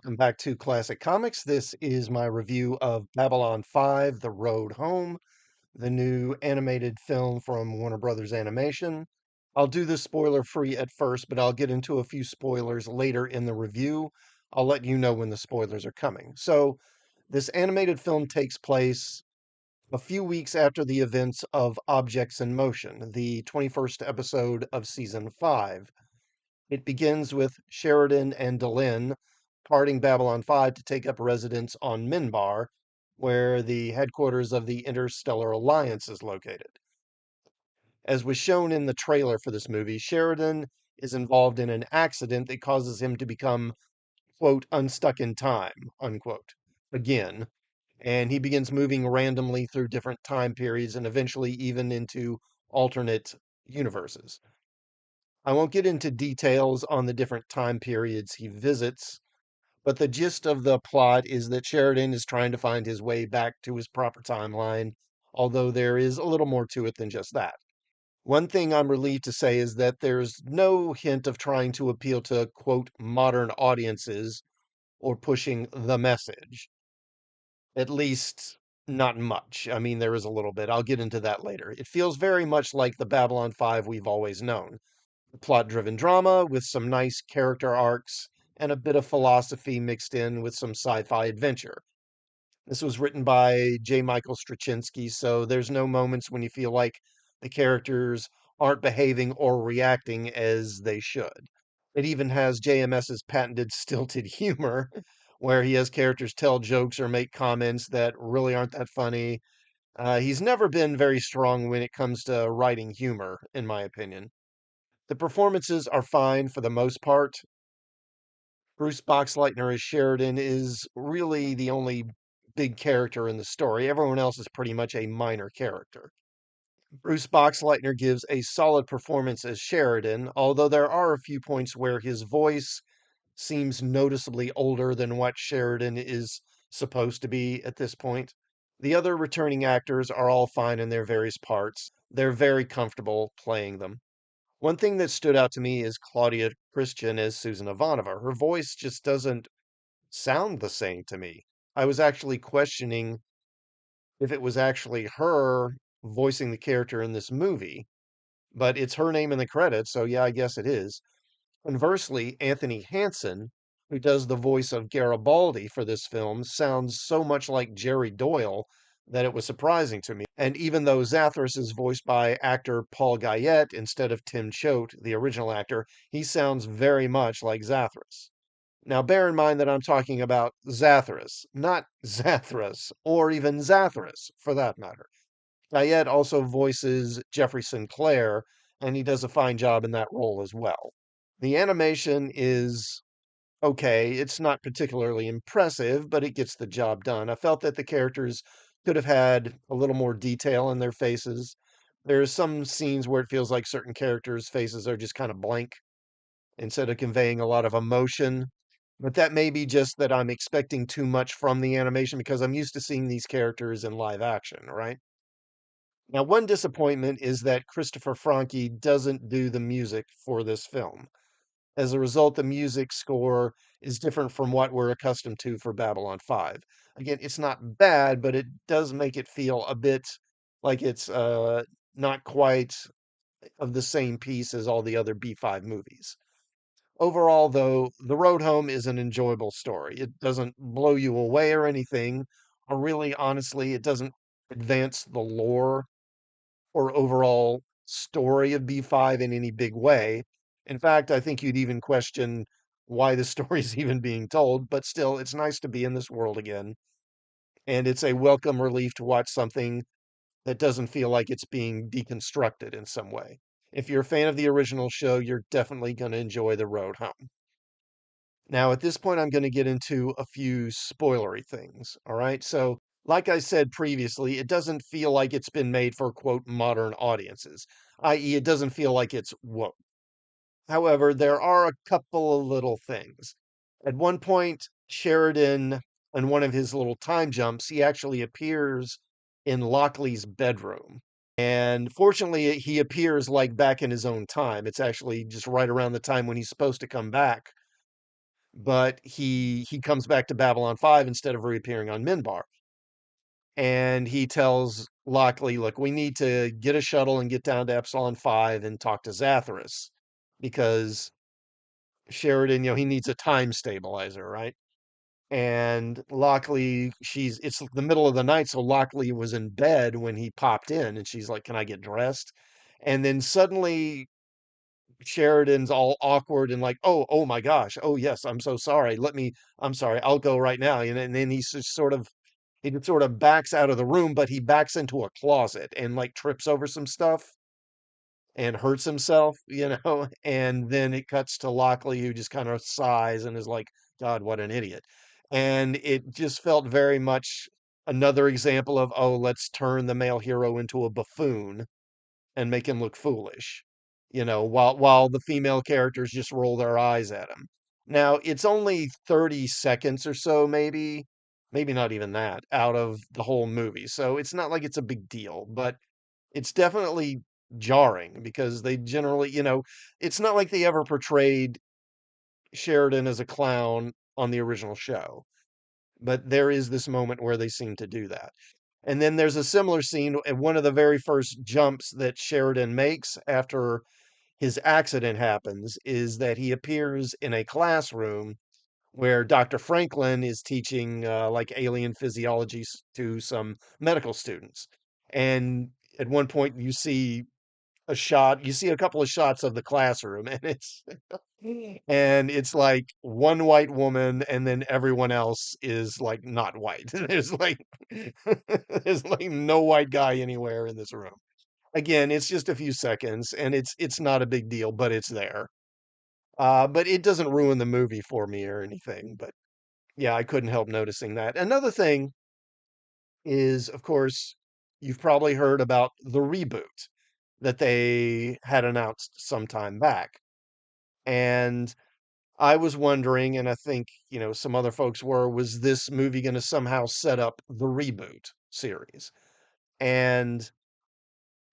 welcome back to Classic Comics. This is my review of Babylon 5: The Road Home, the new animated film from Warner Brothers Animation. I'll do this spoiler free at first, but I'll get into a few spoilers later in the review. I'll let you know when the spoilers are coming. So, this animated film takes place a few weeks after the events of Objects in Motion, the 21st episode of season 5. It begins with Sheridan and Delenn parting Babylon 5 to take up residence on Minbar, where the headquarters of the Interstellar Alliance is located. As was shown in the trailer for this movie, Sheridan is involved in an accident that causes him to become, quote, unstuck in time, unquote, again. And he begins moving randomly through different time periods and eventually even into alternate universes. I won't get into details on the different time periods he visits, but the gist of the plot is that Sheridan is trying to find his way back to his proper timeline, although there is a little more to it than just that. One thing I'm relieved to say is that there's no hint of trying to appeal to, quote, modern audiences or pushing the message. At least, not much. I mean, there is a little bit. I'll get into that later. It feels very much like the Babylon 5 we've always known. Plot driven drama with some nice character arcs and a bit of philosophy mixed in with some sci fi adventure. This was written by J. Michael Straczynski, so there's no moments when you feel like the characters aren't behaving or reacting as they should. It even has JMS's patented stilted humor, where he has characters tell jokes or make comments that really aren't that funny. He's never been very strong when it comes to writing humor, in my opinion. The performances are fine for the most part. Bruce Boxleitner as Sheridan is really the only big character in the story. Everyone else is pretty much a minor character. Bruce Boxleitner gives a solid performance as Sheridan, although there are a few points where his voice seems noticeably older than what Sheridan is supposed to be at this point. The other returning actors are all fine in their various parts. They're very comfortable playing them. One thing that stood out to me is Claudia Christian as Susan Ivanova. Her voice just doesn't sound the same to me. I was actually questioning if it was actually her voicing the character in this movie, but it's her name in the credits, so yeah, I guess it is. Conversely, Anthony Hansen, who does the voice of Garibaldi for this film, sounds so much like Jerry Doyle that it was surprising to me. And even though Zathras is voiced by actor Paul Guyette instead of Tim Choate, the original actor, he sounds very much like Zathras. Now, bear in mind that I'm talking about Zathras, not Zathras, or even Zathras, for that matter. Guyette also voices Jeffrey Sinclair, and he does a fine job in that role as well. The animation is okay. It's not particularly impressive, but it gets the job done. I felt that the characters could have had a little more detail in their faces. There's some scenes where it feels like certain characters' faces are just kind of blank instead of conveying a lot of emotion. But that may be just that I'm expecting too much from the animation because I'm used to seeing these characters in live action, right? Now, one disappointment is that Christopher Franke doesn't do the music for this film. As a result, the music score is different from what we're accustomed to for Babylon 5. Again, it's not bad, but it does make it feel a bit like it's not quite of the same piece as all the other B5 movies. Overall, though, The Road Home is an enjoyable story. It doesn't blow you away or anything, or really, honestly, it doesn't advance the lore or overall story of B5 in any big way. In fact, I think you'd even question why the story's even being told, but still, it's nice to be in this world again. And it's a welcome relief to watch something that doesn't feel like it's being deconstructed in some way. If you're a fan of the original show, you're definitely going to enjoy The Road Home. Now, at this point, I'm going to get into a few spoilery things. All right. So, like I said previously, it doesn't feel like it's been made for, quote, modern audiences, i.e., it doesn't feel like it's woke. However, there are a couple of little things. At one point, Sheridan, in one of his little time jumps, he actually appears in Lockley's bedroom. And fortunately, he appears like back in his own time. It's actually just right around the time when he's supposed to come back but he comes back to Babylon 5 instead of reappearing on Minbar. And he tells Lockley, look, we need to get a shuttle and get down to Epsilon 5 and talk to Zathras because Sheridan, he needs a time stabilizer, right? And Lockley, it's the middle of the night, so Lockley was in bed when he popped in, and she's like, "Can I get dressed?" And then suddenly Sheridan's all awkward and like, "Oh my gosh, oh yes, I'm so sorry. I'm sorry, I'll go right now." And then he just sort of backs out of the room, but he backs into a closet and like trips over some stuff and hurts himself, and then it cuts to Lockley who just kind of sighs and is like, God, what an idiot. And it just felt very much another example of, oh, let's turn the male hero into a buffoon and make him look foolish, while the female characters just roll their eyes at him. Now, it's only 30 seconds or so, maybe not even that, out of the whole movie. So it's not like it's a big deal, but it's definitely jarring because they generally, it's not like they ever portrayed Sheridan as a clown on the original show, but there is this moment where they seem to do that. And then there's a similar scene at one of the very first jumps that Sheridan makes after his accident happens is that he appears in a classroom where Dr. Franklin is teaching like alien physiology to some medical students. And at one point you see a couple of shots of the classroom and it's like one white woman and then everyone else is like not white. There's like no white guy anywhere in this room. Again, it's just a few seconds and it's not a big deal, but it's there. But it doesn't ruin the movie for me or anything. But yeah, I couldn't help noticing that. Another thing is, of course, you've probably heard about the reboot that they had announced some time back. And I was wondering, and I think, some other folks was this movie going to somehow set up the reboot series? And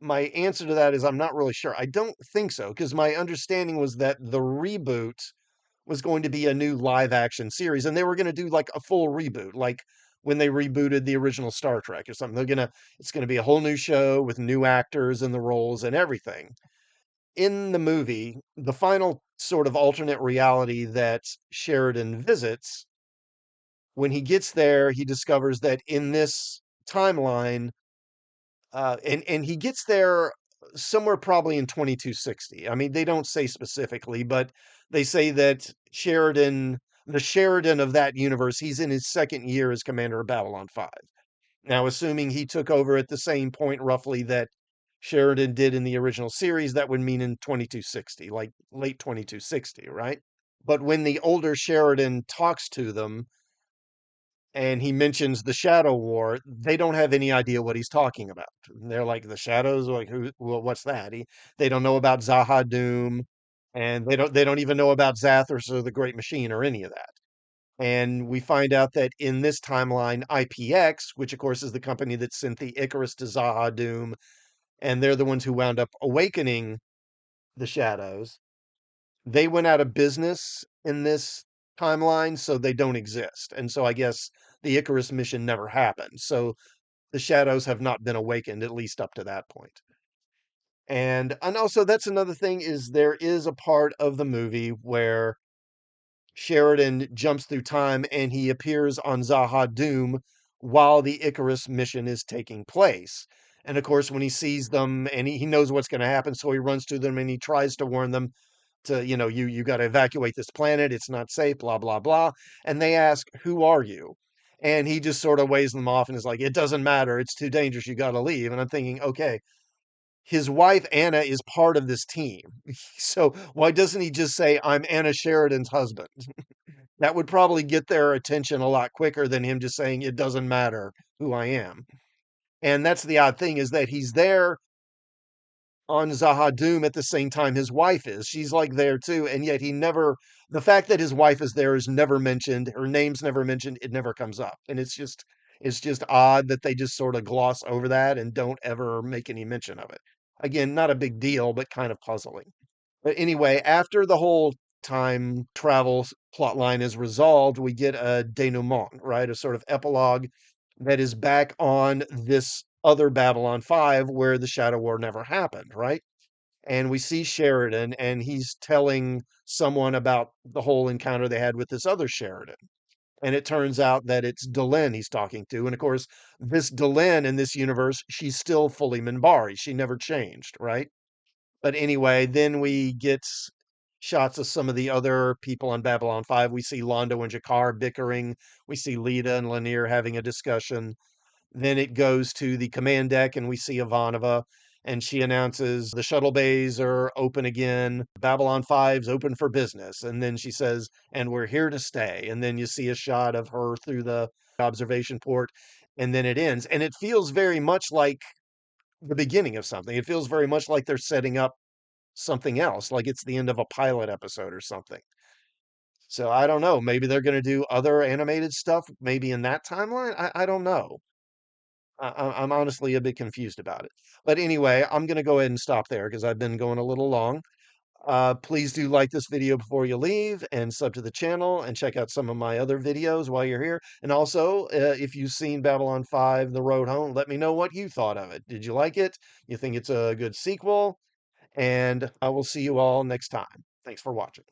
my answer to that is I'm not really sure. I don't think so, because my understanding was that the reboot was going to be a new live action series and they were going to do like a full reboot, like when they rebooted the original Star Trek or something. It's going to be a whole new show with new actors in the roles and everything. In the movie, the final sort of alternate reality that Sheridan visits, when he gets there, he discovers that in this timeline, and he gets there somewhere probably in 2260. I mean, they don't say specifically, but they say that the Sheridan of that universe, he's in his second year as commander of Babylon 5. Now, assuming he took over at the same point roughly that Sheridan did in the original series, that would mean in 2260, like late 2260, right? But when the older Sheridan talks to them and he mentions the Shadow War, they don't have any idea what he's talking about. They're like, the Shadows, like who? Well, what's that? They don't know about Zaha Doom, and they don't even know about Zathras or the Great Machine or any of that. And we find out that in this timeline, IPX, which of course is the company that sent the Icarus to Zaha Doom, and they're the ones who wound up awakening the Shadows, they went out of business in this timeline, so they don't exist. And so I guess the Icarus mission never happened. So the Shadows have not been awakened, at least up to that point. And also that's another thing is there is a part of the movie where Sheridan jumps through time and he appears on Zaha Doom while the Icarus mission is taking place. And of course, when he sees them and he knows what's going to happen, so he runs to them and he tries to warn them to, you got to evacuate this planet. It's not safe, blah, blah, blah. And they ask, who are you? And he just sort of waves them off and is like, it doesn't matter. It's too dangerous. You got to leave. And I'm thinking, okay, his wife, Anna, is part of this team. So why doesn't he just say, I'm Anna Sheridan's husband? That would probably get their attention a lot quicker than him just saying, it doesn't matter who I am. And that's the odd thing is that he's there on Zahadoom at the same time his wife is. She's like there too, and yet the fact that his wife is there is never mentioned, her name's never mentioned, it never comes up. And it's just odd that they just sort of gloss over that and don't ever make any mention of it. Again, not a big deal, but kind of puzzling. But anyway, after the whole time travel plot line is resolved, we get a denouement, right? A sort of epilogue that is back on this other Babylon 5 where the Shadow War never happened, right? And we see Sheridan, and he's telling someone about the whole encounter they had with this other Sheridan. And it turns out that it's Delenn he's talking to. And of course, this Delenn in this universe, she's still fully Minbari. She never changed, right? But anyway, then we get shots of some of the other people on Babylon 5. We see Londo and Jakar bickering. We see Lita and Lanier having a discussion. Then it goes to the command deck, and we see Ivanova, and she announces the shuttle bays are open again. Babylon 5's open for business. And then she says, and we're here to stay. And then you see a shot of her through the observation port, and then it ends. And it feels very much like the beginning of something. It feels very much like they're setting up something else, like it's the end of a pilot episode or something. So I don't know. Maybe they're going to do other animated stuff, maybe in that timeline. I don't know. I'm honestly a bit confused about it. But anyway, I'm going to go ahead and stop there because I've been going a little long. Please do like this video before you leave and sub to the channel and check out some of my other videos while you're here. And also, if you've seen Babylon 5, The Road Home, let me know what you thought of it. Did you like it? You think it's a good sequel? And I will see you all next time. Thanks for watching.